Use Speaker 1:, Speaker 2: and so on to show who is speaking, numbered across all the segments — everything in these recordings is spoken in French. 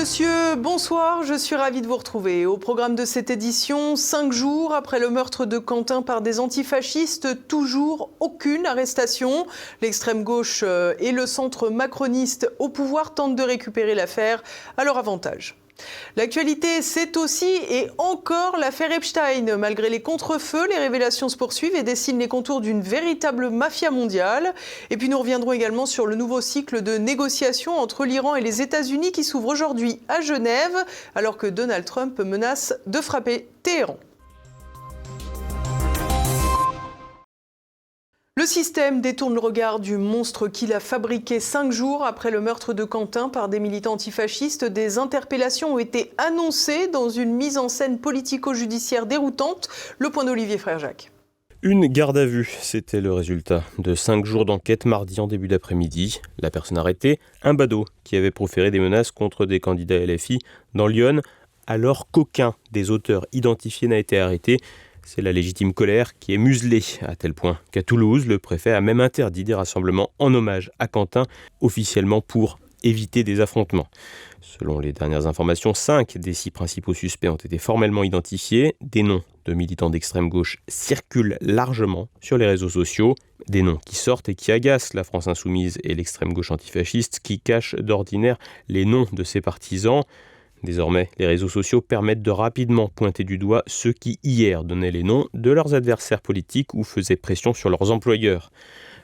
Speaker 1: monsieur, bonsoir, je suis ravie de vous retrouver. Au programme de cette édition, 5 jours après le meurtre de Quentin par des antifascistes, toujours aucune arrestation. L'extrême gauche et le centre macroniste au pouvoir tentent de récupérer l'affaire à leur avantage. L'actualité, c'est aussi et encore l'affaire Epstein. Malgré les contrefeux, les révélations se poursuivent et dessinent les contours d'une véritable mafia mondiale. Et puis nous reviendrons également sur le nouveau cycle de négociations entre l'Iran et les États-Unis qui s'ouvre aujourd'hui à Genève, alors que Donald Trump menace de frapper Téhéran. Le système détourne le regard du monstre qu'il a fabriqué 5 jours après le meurtre de Quentin par des militants antifascistes. Des interpellations ont été annoncées dans une mise en scène politico-judiciaire déroutante. Le point d'Olivier Frère-Jacques.
Speaker 2: Une garde à vue, c'était le résultat de 5 jours d'enquête mardi en début d'après-midi. La personne arrêtée, un badaud qui avait proféré des menaces contre des candidats LFI dans Lyon, alors qu'aucun des auteurs identifiés n'a été arrêté. C'est la légitime colère qui est muselée, à tel point qu'à Toulouse, le préfet a même interdit des rassemblements en hommage à Quentin, officiellement pour éviter des affrontements. Selon les dernières informations, 5 des 6 principaux suspects ont été formellement identifiés. Des noms de militants d'extrême gauche circulent largement sur les réseaux sociaux. Des noms qui sortent et qui agacent la France insoumise et l'extrême gauche antifasciste, qui cachent d'ordinaire les noms de ses partisans. Désormais, les réseaux sociaux permettent de rapidement pointer du doigt ceux qui, hier, donnaient les noms de leurs adversaires politiques ou faisaient pression sur leurs employeurs.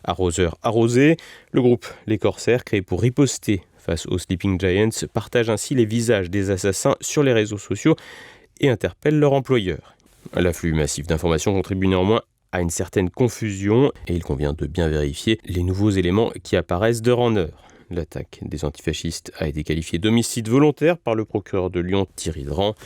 Speaker 2: Arroseur arrosé, le groupe Les Corsaires, créé pour riposter face aux Sleeping Giants, partage ainsi les visages des assassins sur les réseaux sociaux et interpelle leurs employeurs. L'afflux massif d'informations contribue néanmoins à une certaine confusion et il convient de bien vérifier les nouveaux éléments qui apparaissent d'heure en heure. L'attaque des antifascistes a été qualifiée d'homicide volontaire par le procureur de Lyon, Thierry Dran.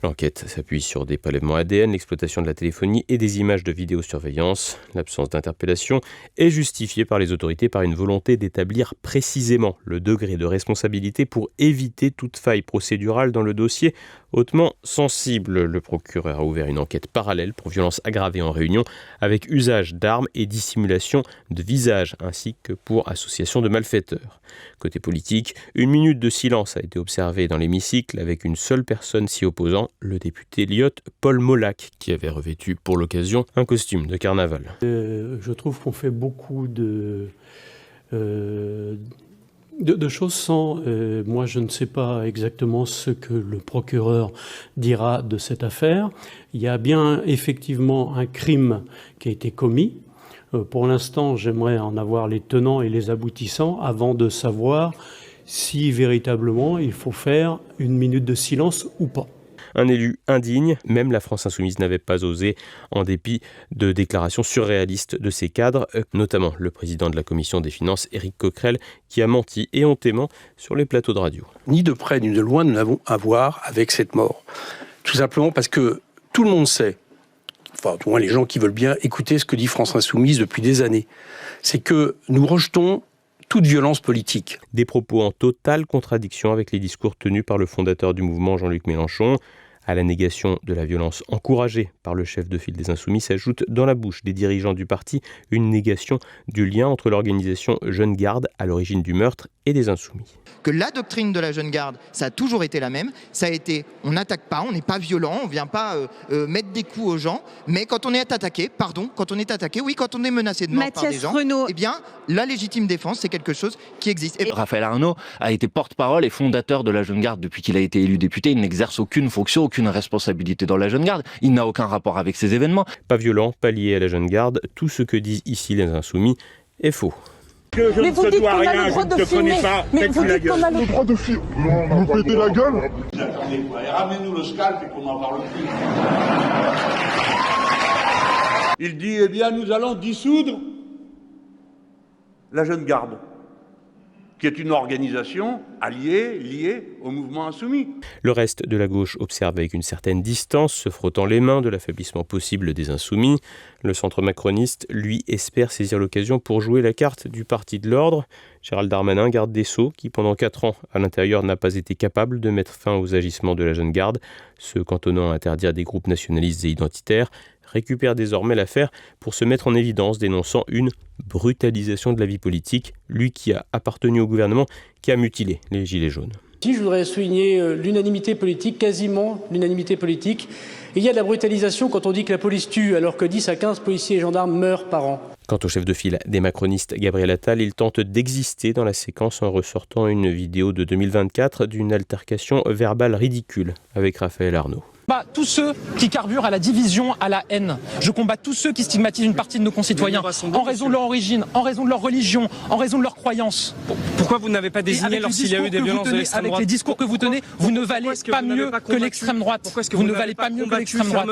Speaker 2: L'enquête s'appuie sur des prélèvements ADN, l'exploitation de la téléphonie et des images de vidéosurveillance. L'absence d'interpellation est justifiée par les autorités par une volonté d'établir précisément le degré de responsabilité pour éviter toute faille procédurale dans le dossier hautement sensible. Le procureur a ouvert une enquête parallèle pour violence aggravée en réunion avec usage d'armes et dissimulation de visage ainsi que pour association de malfaiteurs. Côté politique, une minute de silence a été observée dans l'hémicycle avec une seule personne s'y opposant, le député Lyot Paul Molac, qui avait revêtu pour l'occasion un costume de carnaval.
Speaker 3: Je trouve qu'on fait beaucoup de choses sans... moi, je ne sais pas exactement ce que le procureur dira de cette affaire. Il y a bien effectivement un crime qui a été commis. Pour l'instant, j'aimerais en avoir les tenants et les aboutissants avant de savoir si véritablement il faut faire une minute de silence ou pas.
Speaker 2: Un élu indigne, même la France insoumise n'avait pas osé, en dépit de déclarations surréalistes de ses cadres, notamment le président de la commission des finances, Éric Coquerel, qui a menti éhontément sur les plateaux de radio.
Speaker 4: Ni de près ni de loin, nous n'avons à voir avec cette mort. Tout simplement parce que tout le monde sait, enfin, du moins les gens qui veulent bien écouter ce que dit France Insoumise depuis des années, c'est que nous rejetons toute violence politique.
Speaker 2: Des propos en totale contradiction avec les discours tenus par le fondateur du mouvement, Jean-Luc Mélenchon. À la négation de la violence encouragée par le chef de file des Insoumis s'ajoute dans la bouche des dirigeants du parti une négation du lien entre l'organisation Jeune Garde à l'origine du meurtre et des Insoumis.
Speaker 5: Que la doctrine de la Jeune Garde, ça a toujours été la même. Ça a été, on n'attaque pas, on n'est pas violent, on ne vient pas mettre des coups aux gens. Mais quand on est attaqué, oui, quand on est menacé de mort par des gens, eh bien, la légitime défense, c'est quelque chose qui existe.
Speaker 6: Raphaël Arnaud a été porte-parole et fondateur de la Jeune Garde depuis qu'il a été élu député. Il n'exerce aucune fonction, aucune responsabilité dans la Jeune Garde. Il n'a aucun rapport avec ces événements.
Speaker 2: Pas violent, pas lié à la Jeune Garde, tout ce que disent ici les Insoumis est faux.
Speaker 7: Que je ne te dois rien, je ne te connais pas, faites-tu la gueule.
Speaker 8: Le droit de filmer. Vous pétez la gueule.
Speaker 9: Attendez, ramenez-nous le scalp et qu'on n'en parle plus. Il dit, eh bien, nous allons dissoudre la Jeune Garde, qui est une organisation liée au mouvement insoumis.
Speaker 2: Le reste de la gauche observe avec une certaine distance, se frottant les mains de l'affaiblissement possible des Insoumis. Le centre macroniste, lui, espère saisir l'occasion pour jouer la carte du parti de l'ordre. Gérald Darmanin, garde des Sceaux, qui pendant 4 ans à l'intérieur n'a pas été capable de mettre fin aux agissements de la Jeune Garde, se cantonnant à interdire des groupes nationalistes et identitaires, récupère désormais l'affaire pour se mettre en évidence, dénonçant une brutalisation de la vie politique, lui qui a appartenu au gouvernement qui a mutilé les Gilets jaunes.
Speaker 10: Si je voudrais souligner l'unanimité politique, quasiment l'unanimité politique. Il y a de la brutalisation quand on dit que la police tue, alors que 10 à 15 policiers et gendarmes meurent par an.
Speaker 2: Quant au chef de file des macronistes, Gabriel Attal, il tente d'exister dans la séquence en ressortant une vidéo de 2024 d'une altercation verbale ridicule avec Raphaël Arnaud.
Speaker 11: Tous ceux qui carburent à la division, à la haine. Je combats tous ceux qui stigmatisent une partie de nos concitoyens en raison de leur origine, en raison de leur religion, en raison de leurs croyances.
Speaker 12: Pourquoi vous n'avez pas désigné lorsqu'il y a eu des violences de l'extrême droite ?
Speaker 11: Avec les discours que vous tenez, vous ne valez pas mieux que l'extrême droite. Vous ne valez pas mieux que l'extrême droite.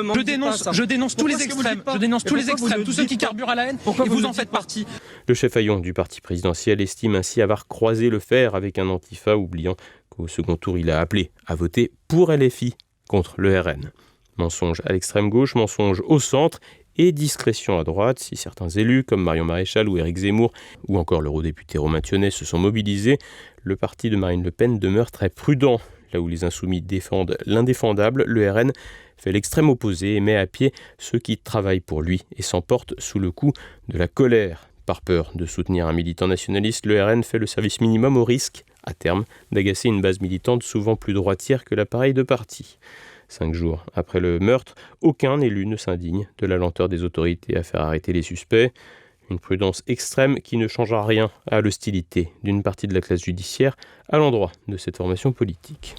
Speaker 11: Je dénonce tous les extrêmes. Je dénonce tous les extrêmes, tous ceux qui carburent à la haine, et vous en faites partie.
Speaker 2: Le chef Fayon du parti présidentiel estime ainsi avoir croisé le fer avec un antifa, oubliant qu'au second tour, il a appelé à voter pour LFI contre le RN. Mensonge à l'extrême gauche, mensonge au centre et discrétion à droite. Si certains élus comme Marion Maréchal ou Éric Zemmour ou encore l'eurodéputé Romain Thionnet se sont mobilisés, le parti de Marine Le Pen demeure très prudent. Là où les insoumis défendent l'indéfendable, le RN fait l'extrême opposé et met à pied ceux qui travaillent pour lui et s'emporte sous le coup de la colère. Par peur de soutenir un militant nationaliste, le RN fait le service minimum au risque, à terme, d'agacer une base militante souvent plus droitière que l'appareil de parti. 5 jours après le meurtre, aucun élu ne s'indigne de la lenteur des autorités à faire arrêter les suspects. Une prudence extrême qui ne changera rien à l'hostilité d'une partie de la classe judiciaire à l'endroit de cette formation politique.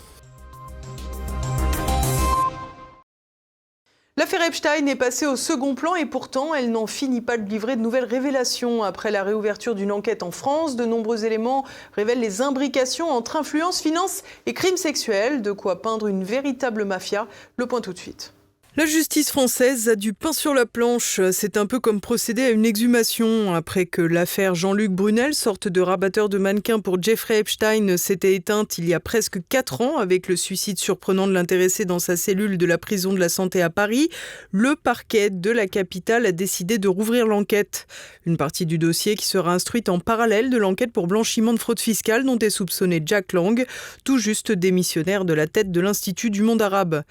Speaker 1: L'affaire Epstein est passée au second plan et pourtant, elle n'en finit pas de livrer de nouvelles révélations. Après la réouverture d'une enquête en France, de nombreux éléments révèlent les imbrications entre influence, finance et crimes sexuels. De quoi peindre une véritable mafia. Le point tout de suite. La justice française a du pain sur la planche. C'est un peu comme procéder à une exhumation. Après que l'affaire Jean-Luc Brunel, sorte de rabatteur de mannequins pour Jeffrey Epstein, s'était éteinte il y a presque 4 ans avec le suicide surprenant de l'intéressé dans sa cellule de la prison de la Santé à Paris, le parquet de la capitale a décidé de rouvrir l'enquête. Une partie du dossier qui sera instruite en parallèle de l'enquête pour blanchiment de fraude fiscale dont est soupçonné Jack Lang, tout juste démissionnaire de la tête de l'Institut du monde arabe.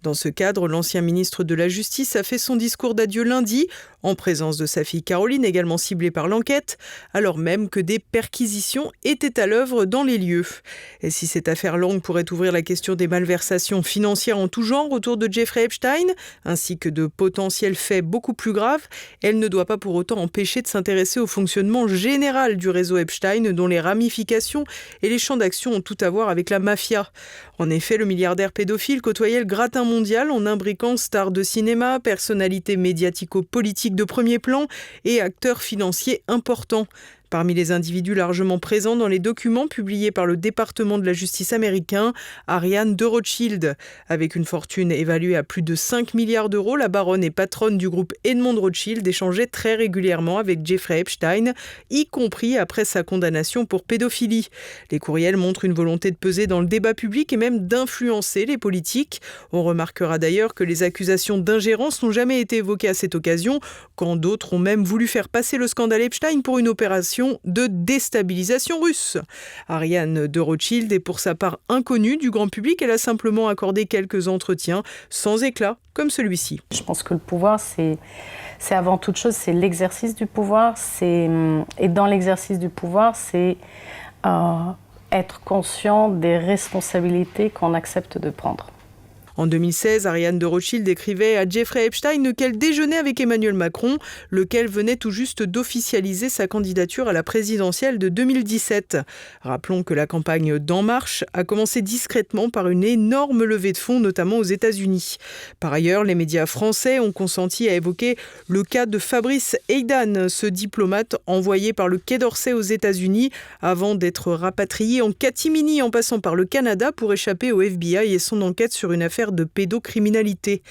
Speaker 1: Dans ce cadre, l'ancien ministre de la Justice a fait son discours d'adieu lundi, en présence de sa fille Caroline, également ciblée par l'enquête, alors même que des perquisitions étaient à l'œuvre dans les lieux. Et si cette affaire Lang pourrait ouvrir la question des malversations financières en tout genre autour de Jeffrey Epstein, ainsi que de potentiels faits beaucoup plus graves, elle ne doit pas pour autant empêcher de s'intéresser au fonctionnement général du réseau Epstein, dont les ramifications et les champs d'action ont tout à voir avec la mafia. En effet, le milliardaire pédophile côtoyait le gratin mondial en imbriquant stars de cinéma, personnalités médiatico-politiques de premier plan et acteurs financiers importants. Parmi les individus largement présents dans les documents publiés par le département de la justice américain, Ariane de Rothschild. Avec une fortune évaluée à plus de 5 milliards d'euros, la baronne et patronne du groupe Edmond Rothschild échangeait très régulièrement avec Jeffrey Epstein, y compris après sa condamnation pour pédophilie. Les courriels montrent une volonté de peser dans le débat public et même d'influencer les politiques. On remarquera d'ailleurs que les accusations d'ingérence n'ont jamais été évoquées à cette occasion, quand d'autres ont même voulu faire passer le scandale Epstein pour une opération de déstabilisation russe. Ariane de Rothschild est pour sa part inconnue du grand public. Elle a simplement accordé quelques entretiens sans éclat, comme celui-ci.
Speaker 13: Je pense que le pouvoir, c'est avant toute chose, c'est l'exercice du pouvoir. Et dans l'exercice du pouvoir, c'est être conscient des responsabilités qu'on accepte de prendre.
Speaker 1: En 2016, Ariane de Rothschild écrivait à Jeffrey Epstein qu'elle déjeunait avec Emmanuel Macron, lequel venait tout juste d'officialiser sa candidature à la présidentielle de 2017. Rappelons que la campagne d'En Marche a commencé discrètement par une énorme levée de fonds, notamment aux États-Unis. Par ailleurs, les médias français ont consenti à évoquer le cas de Fabrice Heidan, ce diplomate envoyé par le Quai d'Orsay aux États-Unis avant d'être rapatrié en catimini en passant par le Canada pour échapper au FBI et son enquête sur une affaire de pédocriminalité.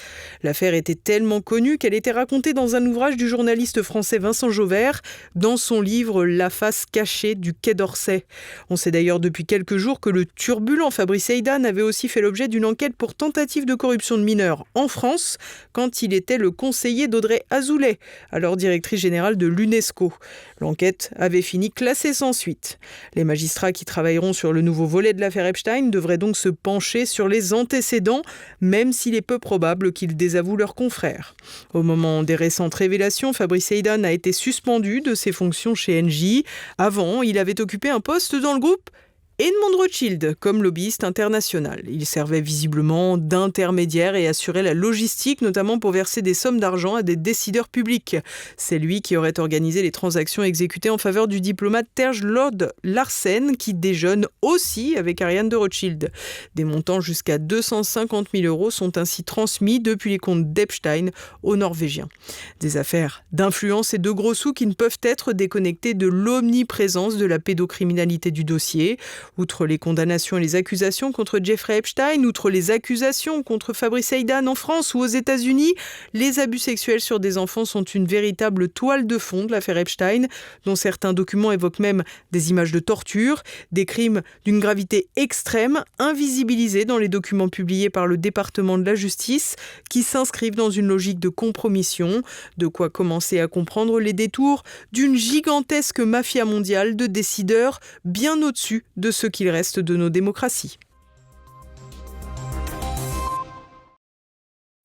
Speaker 1: L'affaire était tellement connue qu'elle était racontée dans un ouvrage du journaliste français Vincent Jauvert, dans son livre La face cachée du Quai d'Orsay. On sait d'ailleurs depuis quelques jours que le turbulent Fabrice Heidan avait aussi fait l'objet d'une enquête pour tentative de corruption de mineurs en France, quand il était le conseiller d'Audrey Azoulay, alors directrice générale de l'UNESCO. L'enquête avait fini classée sans suite. Les magistrats qui travailleront sur le nouveau volet de l'affaire Epstein devraient donc se pencher sur les antécédents, même s'il est peu probable qu'ils désavouent leurs confrères. Au moment des récentes révélations, Fabrice Heidan a été suspendu de ses fonctions chez Engie. Avant, il avait occupé un poste dans le groupe Edmond Rothschild comme lobbyiste international. Il servait visiblement d'intermédiaire et assurait la logistique, notamment pour verser des sommes d'argent à des décideurs publics. C'est lui qui aurait organisé les transactions exécutées en faveur du diplomate Terje Lord Larsen, qui déjeune aussi avec Ariane de Rothschild. Des montants jusqu'à 250 000 € sont ainsi transmis depuis les comptes d'Epstein aux Norvégiens. Des affaires d'influence et de gros sous qui ne peuvent être déconnectées de l'omniprésence de la pédocriminalité du dossier. Outre les condamnations et les accusations contre Jeffrey Epstein, outre les accusations contre Fabrice Heydan en France ou aux États-Unis, les abus sexuels sur des enfants sont une véritable toile de fond de l'affaire Epstein, dont certains documents évoquent même des images de torture, des crimes d'une gravité extrême, invisibilisés dans les documents publiés par le département de la justice, qui s'inscrivent dans une logique de compromission, de quoi commencer à comprendre les détours d'une gigantesque mafia mondiale de décideurs bien au-dessus de ce qu'il reste de nos démocraties.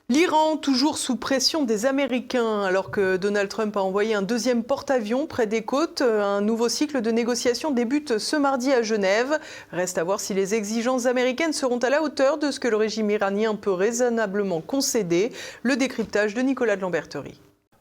Speaker 1: L'Iran, toujours sous pression des Américains, alors que Donald Trump a envoyé un deuxième porte-avions près des côtes. Un nouveau cycle de négociations débute ce mardi à Genève. Reste à voir si les exigences américaines seront à la hauteur de ce que le régime iranien peut raisonnablement concéder. Le décryptage de Nicolas de Lamberterie.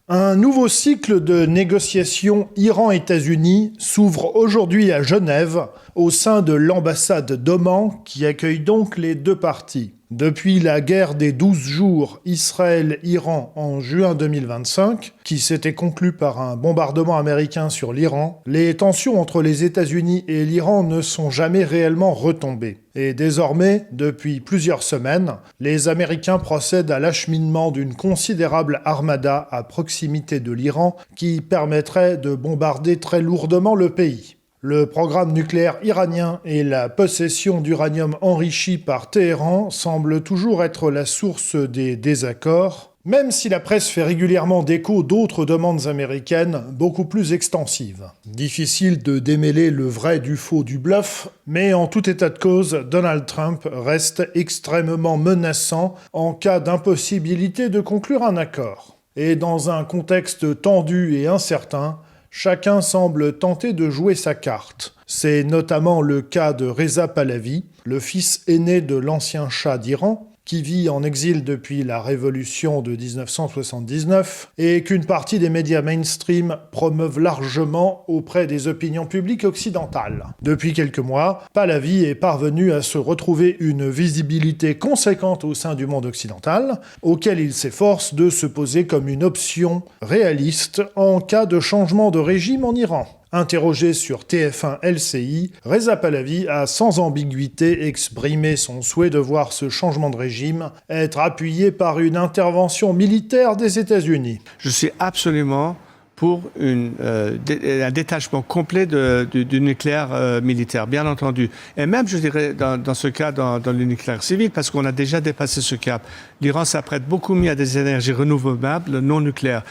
Speaker 14: Un nouveau cycle de négociations Iran-États-Unis s'ouvre aujourd'hui à Genève, au sein de l'ambassade d'Oman, qui accueille donc les deux parties. Depuis la guerre des 12 jours Israël-Iran en juin 2025, qui s'était conclue par un bombardement américain sur l'Iran, les tensions entre les États-Unis et l'Iran ne sont jamais réellement retombées. Et désormais, depuis plusieurs semaines, les Américains procèdent à l'acheminement d'une considérable armada à proximité de l'Iran qui permettrait de bombarder très lourdement le pays. Le programme nucléaire iranien et la possession d'uranium enrichi par Téhéran semblent toujours être la source des désaccords, même si la presse fait régulièrement d'écho d'autres demandes américaines beaucoup plus extensives. Difficile de démêler le vrai du faux du bluff, mais en tout état de cause, Donald Trump reste extrêmement menaçant en cas d'impossibilité de conclure un accord. Et dans un contexte tendu et incertain, chacun semble tenter de jouer sa carte. C'est notamment le cas de Reza Pahlavi, le fils aîné de l'ancien Shah d'Iran, qui vit en exil depuis la révolution de 1979 et qu'une partie des médias mainstream promeuvent largement auprès des opinions publiques occidentales. Depuis quelques mois, Pahlavi est parvenu à se retrouver une visibilité conséquente au sein du monde occidental, auquel il s'efforce de se poser comme une option réaliste en cas de changement de régime en Iran. Interrogé sur TF1 LCI, Reza Pahlavi a sans ambiguïté exprimé son souhait de voir ce changement de régime être appuyé par une intervention militaire des États-Unis.
Speaker 15: Je suis absolument pour un détachement complet du nucléaire militaire, bien entendu. Et même, je dirais, dans ce cas, dans le nucléaire civil, parce qu'on a déjà dépassé ce cap. L'Iran s'apprête beaucoup mieux à des énergies renouvelables non nucléaires,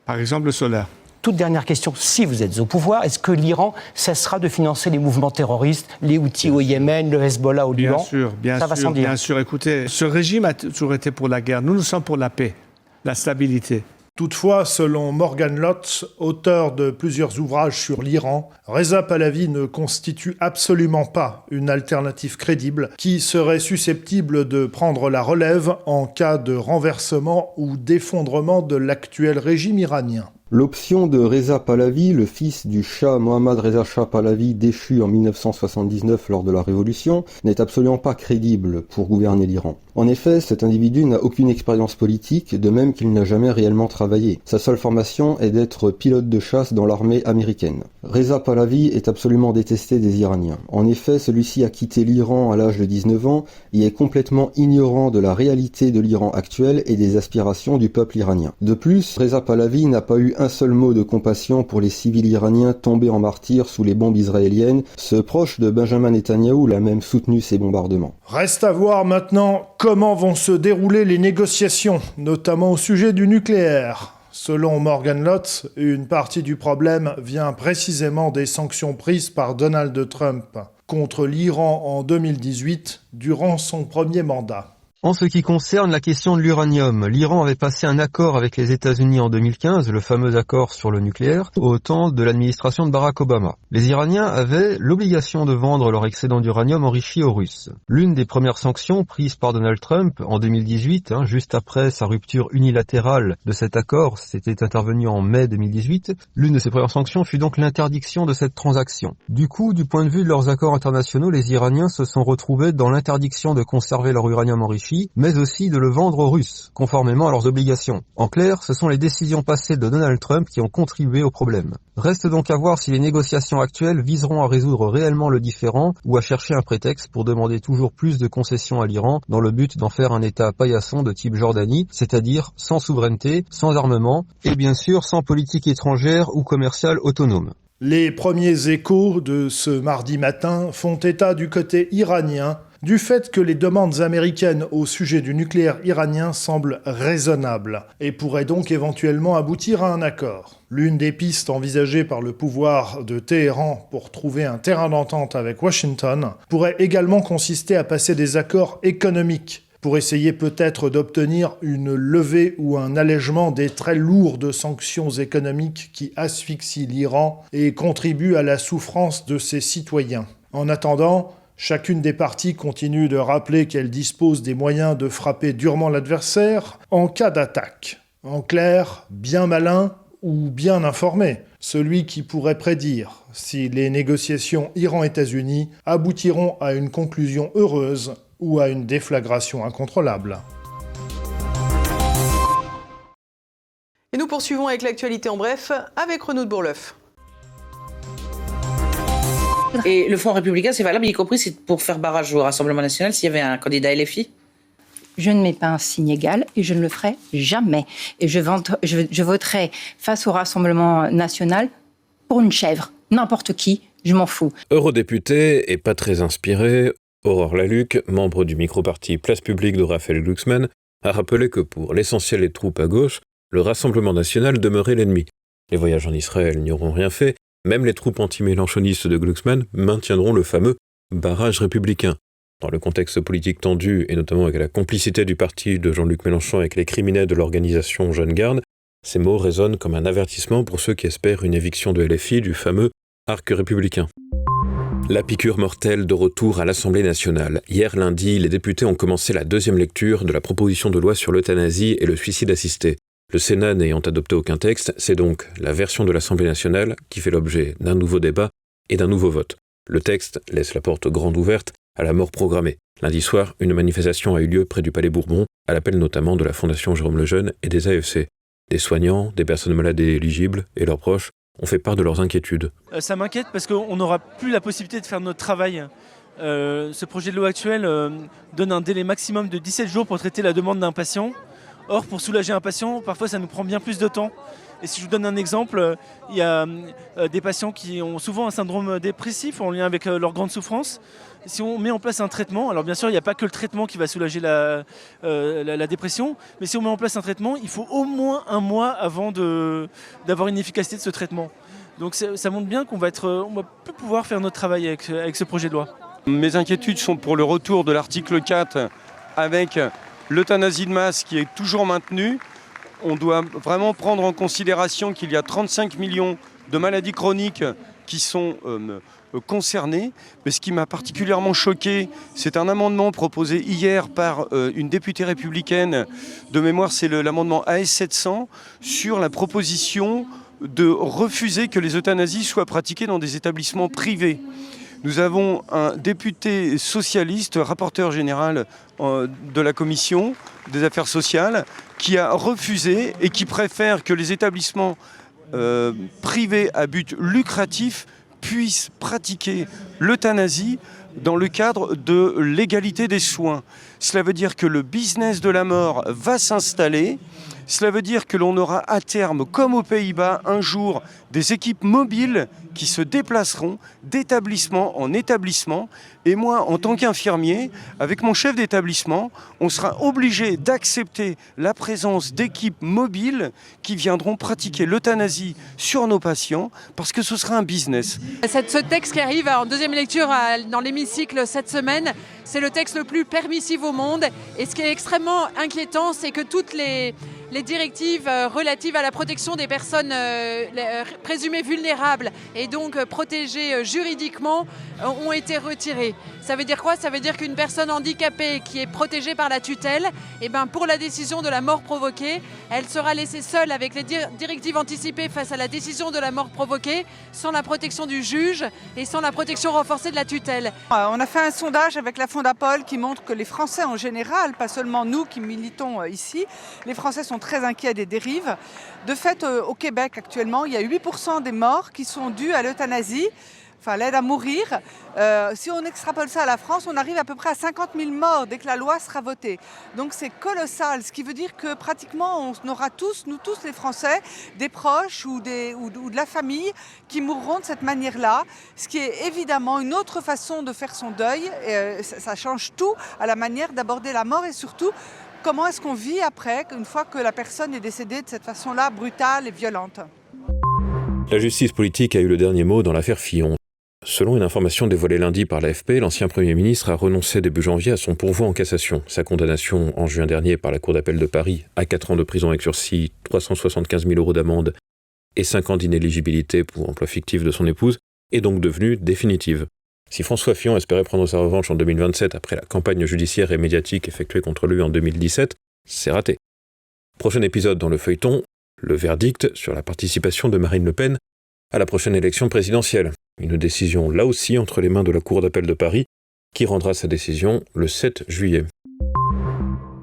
Speaker 15: par exemple le solaire.
Speaker 16: Toute dernière question, si vous êtes au pouvoir, est-ce que l'Iran cessera de financer les mouvements terroristes, les Houthis au Yémen, le Hezbollah au Liban ?
Speaker 15: Bien sûr. Écoutez, ce régime a toujours été pour la guerre. Nous sommes pour la paix, la stabilité.
Speaker 14: Toutefois, selon Morgan Lotz, auteur de plusieurs ouvrages sur l'Iran, Reza Pahlavi ne constitue absolument pas une alternative crédible qui serait susceptible de prendre la relève en cas de renversement ou d'effondrement de l'actuel régime iranien.
Speaker 17: L'option de Reza Pahlavi, le fils du Shah Mohammad Reza Shah Pahlavi déchu en 1979 lors de la Révolution, n'est absolument pas crédible pour gouverner l'Iran. En effet, cet individu n'a aucune expérience politique, de même qu'il n'a jamais réellement travaillé. Sa seule formation est d'être pilote de chasse dans l'armée américaine. Reza Pahlavi est absolument détesté des Iraniens. En effet, celui-ci a quitté l'Iran à l'âge de 19 ans et est complètement ignorant de la réalité de l'Iran actuel et des aspirations du peuple iranien. De plus, Reza Pahlavi n'a pas eu un seul mot de compassion pour les civils iraniens tombés en martyrs sous les bombes israéliennes. Ce proche de Benjamin Netanyahou l'a même soutenu ces bombardements.
Speaker 14: Reste à voir maintenant comment vont se dérouler les négociations, notamment au sujet du nucléaire. Selon Morgan Lotz, une partie du problème vient précisément des sanctions prises par Donald Trump contre l'Iran en 2018 durant son premier mandat.
Speaker 17: En ce qui concerne la question de l'uranium, l'Iran avait passé un accord avec les États-Unis en 2015, le fameux accord sur le nucléaire, au temps de l'administration de Barack Obama. Les Iraniens avaient l'obligation de vendre leur excédent d'uranium enrichi aux Russes. L'une des premières sanctions prises par Donald Trump en 2018, juste après sa rupture unilatérale de cet accord, c'était intervenu en mai 2018, l'une de ces premières sanctions fut donc l'interdiction de cette transaction. Du coup, du point de vue de leurs accords internationaux, les Iraniens se sont retrouvés dans l'interdiction de conserver leur uranium enrichi, mais aussi de le vendre aux Russes, conformément à leurs obligations. En clair, ce sont les décisions passées de Donald Trump qui ont contribué au problème. Reste donc à voir si les négociations actuelles viseront à résoudre réellement le différend ou à chercher un prétexte pour demander toujours plus de concessions à l'Iran dans le but d'en faire un État paillasson de type Jordanie, c'est-à-dire sans souveraineté, sans armement et bien sûr sans politique étrangère ou commerciale autonome.
Speaker 14: Les premiers échos de ce mardi matin font état du côté iranien du fait que les demandes américaines au sujet du nucléaire iranien semblent raisonnables et pourraient donc éventuellement aboutir à un accord. L'une des pistes envisagées par le pouvoir de Téhéran pour trouver un terrain d'entente avec Washington pourrait également consister à passer des accords économiques pour essayer peut-être d'obtenir une levée ou un allègement des très lourdes sanctions économiques qui asphyxient l'Iran et contribuent à la souffrance de ses citoyens. En attendant, chacune des parties continue de rappeler qu'elle dispose des moyens de frapper durement l'adversaire en cas d'attaque. En clair, bien malin ou bien informé, celui qui pourrait prédire si les négociations Iran-États-Unis aboutiront à une conclusion heureuse ou à une déflagration incontrôlable.
Speaker 1: Et nous poursuivons avec l'actualité en bref, avec Renaud de Bourleuf.
Speaker 18: Et le Front républicain, c'est valable, y compris pour faire barrage au Rassemblement national s'il y avait un candidat LFI ?
Speaker 19: Je ne mets pas un signe égal et je ne le ferai jamais. Et je voterai face au Rassemblement national pour une chèvre. N'importe qui, je m'en fous.
Speaker 20: Eurodéputée et pas très inspirée, Aurore Lalucq, membre du micro-parti Place Publique de Raphaël Glucksmann, a rappelé que pour l'essentiel des troupes à gauche, le Rassemblement national demeurait l'ennemi. Les voyages en Israël n'y auront rien fait, même les troupes anti-mélenchonistes de Glucksmann maintiendront le fameux barrage républicain. Dans le contexte politique tendu, et notamment avec la complicité du parti de Jean-Luc Mélenchon avec les criminels de l'organisation Jeune Garde, ces mots résonnent comme un avertissement pour ceux qui espèrent une éviction de LFI du fameux arc républicain. La piqûre mortelle de retour à l'Assemblée nationale. Hier lundi, les députés ont commencé la deuxième lecture de la proposition de loi sur l'euthanasie et le suicide assisté. Le Sénat n'ayant adopté aucun texte, c'est donc la version de l'Assemblée nationale qui fait l'objet d'un nouveau débat et d'un nouveau vote. Le texte laisse la porte grande ouverte à la mort programmée. Lundi soir, une manifestation a eu lieu près du Palais Bourbon, à l'appel notamment de la Fondation Jérôme Lejeune et des AFC. Des soignants, des personnes malades et éligibles et leurs proches ont fait part de leurs inquiétudes.
Speaker 12: Ça m'inquiète parce qu'on n'aura plus la possibilité de faire notre travail. Ce projet de loi actuel donne un délai maximum de 17 jours pour traiter la demande d'un patient. Or, pour soulager un patient, parfois ça nous prend bien plus de temps. Et si je vous donne un exemple, il y a des patients qui ont souvent un syndrome dépressif en lien avec leur grande souffrance. Si on met en place un traitement, alors bien sûr il n'y a pas que le traitement qui va soulager la dépression, mais si on met en place un traitement, il faut au moins un mois avant d'avoir une efficacité de ce traitement. Donc ça montre bien qu'on va plus pouvoir faire notre travail avec ce projet de loi.
Speaker 21: Mes inquiétudes sont pour le retour de l'article 4 avec l'euthanasie de masse qui est toujours maintenue. On doit vraiment prendre en considération qu'il y a 35 millions de maladies chroniques qui sont concernées. Mais ce qui m'a particulièrement choqué, c'est un amendement proposé hier par une députée républicaine, de mémoire c'est l'amendement AS700, sur la proposition de refuser que les euthanasies soient pratiquées dans des établissements privés. Nous avons un député socialiste, rapporteur général de la commission des affaires sociales, qui a refusé et qui préfère que les établissements privés à but lucratif puissent pratiquer l'euthanasie dans le cadre de l'égalité des soins. Cela veut dire que le business de la mort va s'installer Cela veut dire que l'on aura à terme, comme aux Pays-Bas, un jour, des équipes mobiles qui se déplaceront d'établissement en établissement. Et moi, en tant qu'infirmier, avec mon chef d'établissement, on sera obligé d'accepter la présence d'équipes mobiles qui viendront pratiquer l'euthanasie sur nos patients parce que ce sera un business.
Speaker 3: Ce texte qui arrive en deuxième lecture dans l'hémicycle cette semaine, c'est le texte le plus permissif au monde. Et ce qui est extrêmement inquiétant, c'est que toutes les directives relatives à la protection des personnes présumées vulnérables et donc protégées juridiquement ont été retirées. Ça veut dire quoi? Ça veut dire qu'une personne handicapée qui est protégée par la tutelle, pour la décision de la mort provoquée, elle sera laissée seule avec les directives anticipées face à la décision de la mort provoquée, sans la protection du juge et sans la protection renforcée de la tutelle.
Speaker 22: On a fait un sondage avec la Fondapol qui montre que les Français en général, pas seulement nous qui militons ici, les Français sont très inquiets des dérives. De fait, au Québec actuellement, il y a 8% des morts qui sont dus à l'euthanasie, enfin l'aide à mourir. Si on extrapole ça à la France, on arrive à peu près à 50 000 morts dès que la loi sera votée. Donc c'est colossal, ce qui veut dire que pratiquement on aura tous, nous tous les Français, des proches ou de la famille qui mourront de cette manière-là, ce qui est évidemment une autre façon de faire son deuil. Ça change tout à la manière d'aborder la mort et surtout comment est-ce qu'on vit après, une fois que la personne est décédée de cette façon-là, brutale et violente.
Speaker 20: La justice politique a eu le dernier mot dans l'affaire Fillon. Selon une information dévoilée lundi par l'AFP, l'ancien Premier ministre a renoncé début janvier à son pourvoi en cassation. Sa condamnation en juin dernier par la Cour d'appel de Paris à 4 ans de prison avec sursis, 375 000 € d'amende et 5 ans d'inéligibilité pour emploi fictif de son épouse est donc devenue définitive. Si François Fillon espérait prendre sa revanche en 2027 après la campagne judiciaire et médiatique effectuée contre lui en 2017, c'est raté. Prochain épisode dans le feuilleton, le verdict sur la participation de Marine Le Pen à la prochaine élection présidentielle. Une décision là aussi entre les mains de la Cour d'appel de Paris, qui rendra sa décision le 7 juillet.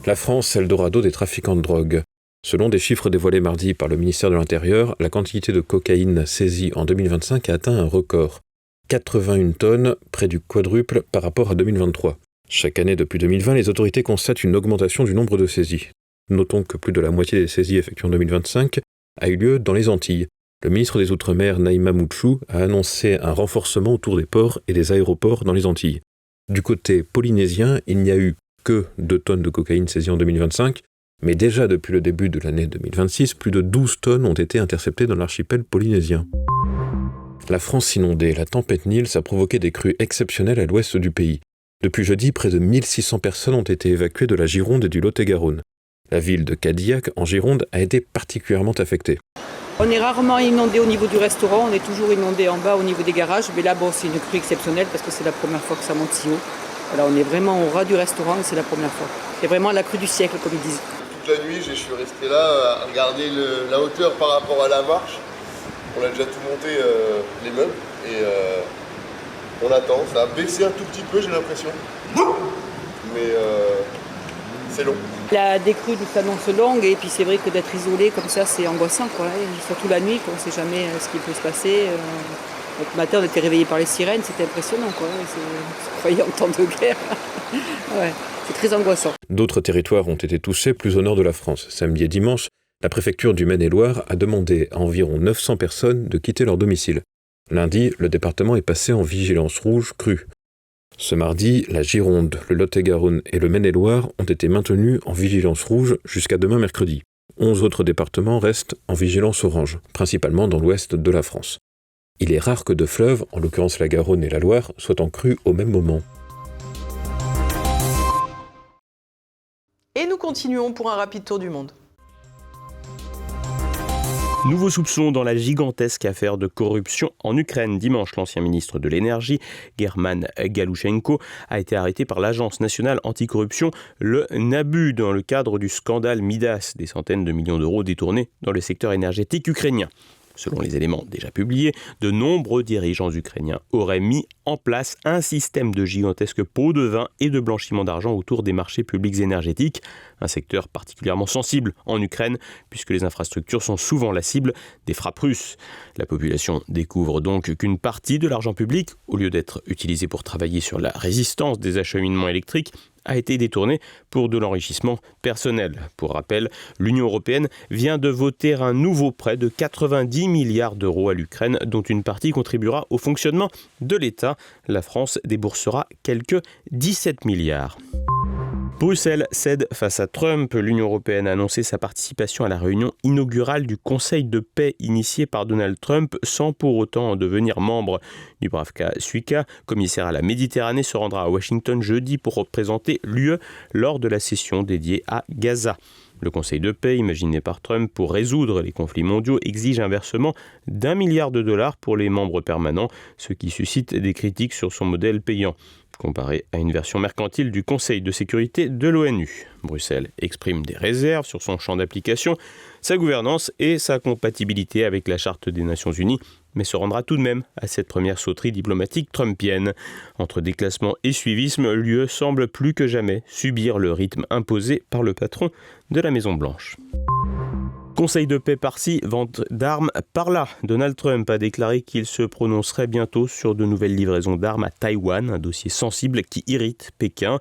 Speaker 20: La France, Eldorado des trafiquants de drogue. Selon des chiffres dévoilés mardi par le ministère de l'Intérieur, la quantité de cocaïne saisie en 2025 a atteint un record. 81 tonnes, près du quadruple par rapport à 2023. Chaque année depuis 2020, les autorités constatent une augmentation du nombre de saisies. Notons que plus de la moitié des saisies effectuées en 2025 a eu lieu dans les Antilles. Le ministre des Outre-mer, Naïma Mouchou, a annoncé un renforcement autour des ports et des aéroports dans les Antilles. Du côté polynésien, il n'y a eu que 2 tonnes de cocaïne saisies en 2025, mais déjà depuis le début de l'année 2026, plus de 12 tonnes ont été interceptées dans l'archipel polynésien. La France inondée, la tempête Nils a provoqué des crues exceptionnelles à l'ouest du pays. Depuis jeudi, près de 1600 personnes ont été évacuées de la Gironde et du Lot-et-Garonne. La ville de Cadillac, en Gironde, a été particulièrement affectée.
Speaker 23: On est rarement inondé au niveau du restaurant, on est toujours inondé en bas au niveau des garages. Mais là, c'est une crue exceptionnelle parce que c'est la première fois que ça monte si haut. Voilà, on est vraiment au ras du restaurant et c'est la première fois. C'est vraiment la crue du siècle, comme ils disent.
Speaker 24: Toute la nuit, je suis resté là à regarder la hauteur par rapport à la marche. On a déjà tout monté, les meubles, et on attend. Ça a baissé un tout petit peu, j'ai l'impression. Mais c'est long.
Speaker 23: La décrue nous s'annonce longue, et puis c'est vrai que d'être isolé comme ça, c'est angoissant, quoi. Et surtout la nuit, on ne sait jamais ce qui peut se passer. Donc, le matin, on était réveillés par les sirènes, c'était impressionnant, quoi. On croyait en temps de guerre. Ouais, c'est très angoissant.
Speaker 20: D'autres territoires ont été touchés plus au nord de la France. Samedi et dimanche, la préfecture du Maine-et-Loire a demandé à environ 900 personnes de quitter leur domicile. Lundi, le département est passé en vigilance rouge crue. Ce mardi, la Gironde, le Lot-et-Garonne et le Maine-et-Loire ont été maintenus en vigilance rouge jusqu'à demain mercredi. 11 autres départements restent en vigilance orange, principalement dans l'ouest de la France. Il est rare que deux fleuves, en l'occurrence la Garonne et la Loire, soient en crue au même moment.
Speaker 1: Et nous continuons pour un rapide tour du monde.
Speaker 2: Nouveau soupçon dans la gigantesque affaire de corruption en Ukraine. Dimanche, l'ancien ministre de l'Énergie, German Galushenko, a été arrêté par l'Agence nationale anticorruption, le NABU, dans le cadre du scandale Midas, des centaines de millions d'euros détournés dans le secteur énergétique ukrainien. Selon les éléments déjà publiés, de nombreux dirigeants ukrainiens auraient mis en place un système de gigantesques pots de vin et de blanchiment d'argent autour des marchés publics énergétiques, un secteur particulièrement sensible en Ukraine puisque les infrastructures sont souvent la cible des frappes russes. La population découvre donc qu'une partie de l'argent public, au lieu d'être utilisé pour travailler sur la résistance des acheminements électriques, a été détournée pour de l'enrichissement personnel. Pour rappel, l'Union européenne vient de voter un nouveau prêt de 90 milliards d'euros à l'Ukraine, dont une partie contribuera au fonctionnement de l'État. La France déboursera quelques 17 milliards. Bruxelles cède face à Trump. L'Union européenne a annoncé sa participation à la réunion inaugurale du Conseil de paix initié par Donald Trump sans pour autant en devenir membre. Dubravka Šuica, commissaire à la Méditerranée, se rendra à Washington jeudi pour représenter l'UE lors de la session dédiée à Gaza. Le Conseil de paix, imaginé par Trump pour résoudre les conflits mondiaux, exige un versement d'1 milliard de dollars pour les membres permanents, ce qui suscite des critiques sur son modèle payant, comparé à une version mercantile du Conseil de sécurité de l'ONU. Bruxelles exprime des réserves sur son champ d'application, sa gouvernance et sa compatibilité avec la Charte des Nations Unies, mais se rendra tout de même à cette première sauterie diplomatique trumpienne. Entre déclassement et suivisme, l'UE semble plus que jamais subir le rythme imposé par le patron de la Maison-Blanche. Conseil de paix par-ci, vente d'armes par-là. Donald Trump a déclaré qu'il se prononcerait bientôt sur de nouvelles livraisons d'armes à Taïwan, un dossier sensible qui irrite Pékin.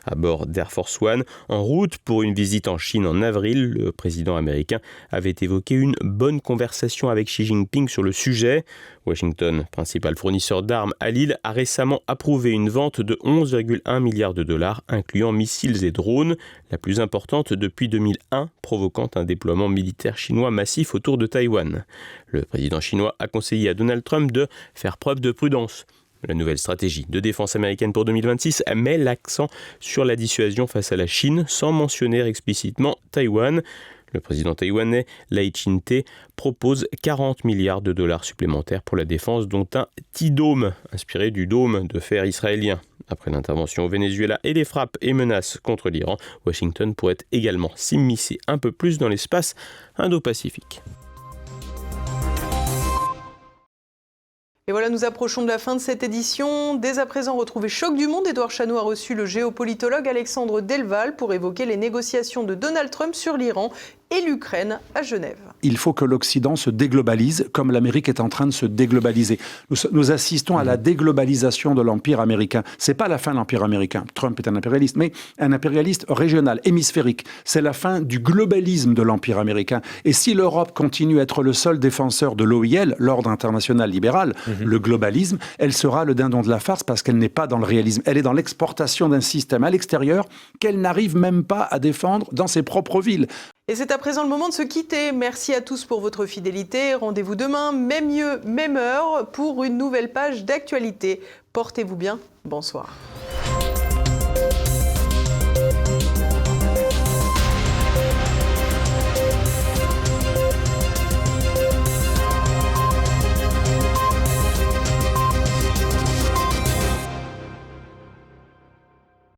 Speaker 2: À bord d'Air Force One, en route pour une visite en Chine en avril, le président américain avait évoqué une bonne conversation avec Xi Jinping sur le sujet. Washington, principal fournisseur d'armes à l'île, a récemment approuvé une vente de 11,1 milliards de dollars, incluant missiles et drones, la plus importante depuis 2001, provoquant un déploiement militaire chinois massif autour de Taïwan. Le président chinois a conseillé à Donald Trump de faire preuve de prudence. La nouvelle stratégie de défense américaine pour 2026 met l'accent sur la dissuasion face à la Chine, sans mentionner explicitement Taïwan. Le président taïwanais, Lai Ching-te, propose 40 milliards de dollars supplémentaires pour la défense, dont un T-Dome, inspiré du dôme de fer israélien. Après l'intervention au Venezuela et les frappes et menaces contre l'Iran, Washington pourrait également s'immiscer un peu plus dans l'espace Indo-Pacifique.
Speaker 1: Et voilà, nous approchons de la fin de cette édition. Dès à présent, retrouvez Choc du Monde. Édouard Chanou a reçu le géopolitologue Alexandre Delval pour évoquer les négociations de Donald Trump sur l'Iran et l'Ukraine à Genève.
Speaker 4: Il faut que l'Occident se déglobalise comme l'Amérique est en train de se déglobaliser. Nous assistons à la déglobalisation de l'Empire américain. C'est pas la fin de l'Empire américain. Trump est un impérialiste, mais un impérialiste régional, hémisphérique. C'est la fin du globalisme de l'Empire américain. Et si l'Europe continue à être le seul défenseur de l'OIL, l'ordre international libéral, le globalisme, elle sera le dindon de la farce parce qu'elle n'est pas dans le réalisme. Elle est dans l'exportation d'un système à l'extérieur qu'elle n'arrive même pas à défendre dans ses propres villes.
Speaker 1: Et c'est à présent le moment de se quitter. Merci à tous pour votre fidélité. Rendez-vous demain, même lieu, même heure, pour une nouvelle page d'actualité. Portez-vous bien. Bonsoir.